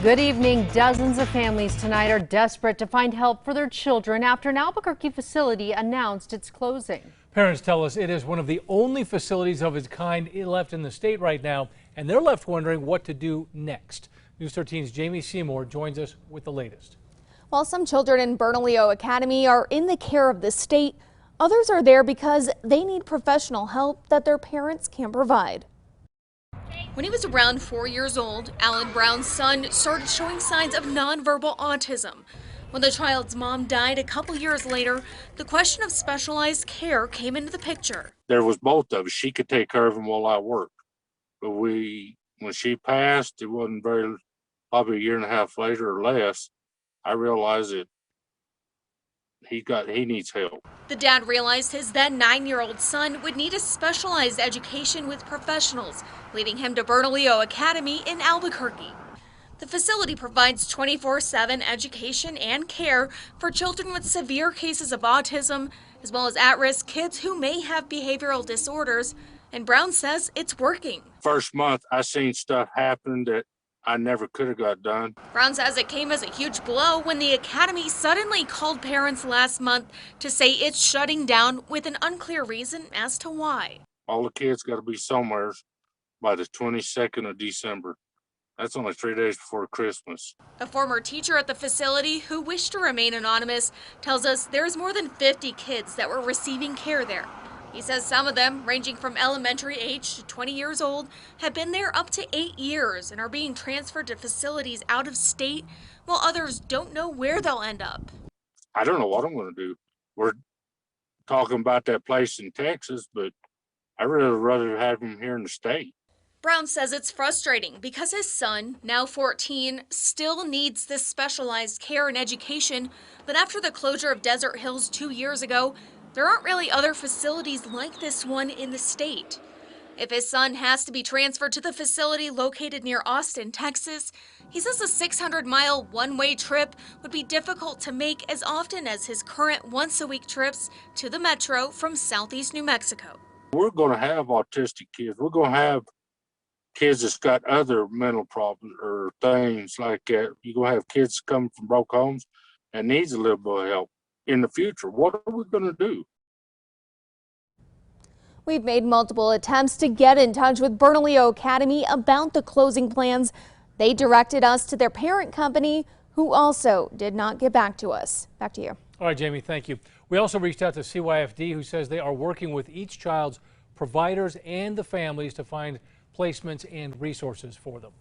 Good evening. Dozens of families tonight are desperate to find help for their children after an Albuquerque facility announced its closing. Parents tell us it is one of the only facilities of its kind left in the state right now, and they're left wondering what to do next. News 13's Jamie Seymour joins us with the latest. While some children in Bernalillo Academy are in the care of the state, others are there because they need professional help that their parents can't provide. When he was around 4 years old, Alan Brown's son started showing signs of nonverbal autism. When the child's mom died a couple years later, the question of specialized care came into the picture. There was both of us. She could take care of him while I worked. But when she passed, it wasn't probably a year and a half later or less, I realized that he needs help. The dad realized his then 9-year-old son would need a specialized education with professionals, leading him to Bernalillo Academy in Albuquerque. The facility provides 24/7 education and care for children with severe cases of autism, as well as at-risk kids who may have behavioral disorders, and Brown says it's working. First month, I seen stuff happen that I never could have got done. Brown says it came as a huge blow when the academy suddenly called parents last month to say it's shutting down with an unclear reason as to why. All the kids got to be somewhere by the 22nd of December. That's only 3 days before Christmas. A former teacher at the facility who wished to remain anonymous tells us there's more than 50 kids that were receiving care there. He says some of them, ranging from elementary age to 20 years old, have been there up to 8 years and are being transferred to facilities out of state, while others don't know where they'll end up. I don't know what I'm going to do. We're talking about that place in Texas, but I'd really rather have him here in the state. Brown says it's frustrating because his son, now 14, still needs this specialized care and education, but after the closure of Desert Hills 2 years ago, there aren't really other facilities like this one in the state. If his son has to be transferred to the facility located near Austin, Texas, he says a 600-mile one-way trip would be difficult to make as often as his current once-a-week trips to the metro from southeast New Mexico. We're going to have autistic kids. We're going to have kids that's got other mental problems or things like that. You're going to have kids coming from broke homes and needs a little bit of help. In the future, what are we going to do? We've made multiple attempts to get in touch with Bernalillo Academy about the closing plans. They directed us to their parent company, who also did not get back to us. Back to you. All right, Jamie, thank you. We also reached out to CYFD, who says they are working with each child's providers and the families to find placements and resources for them.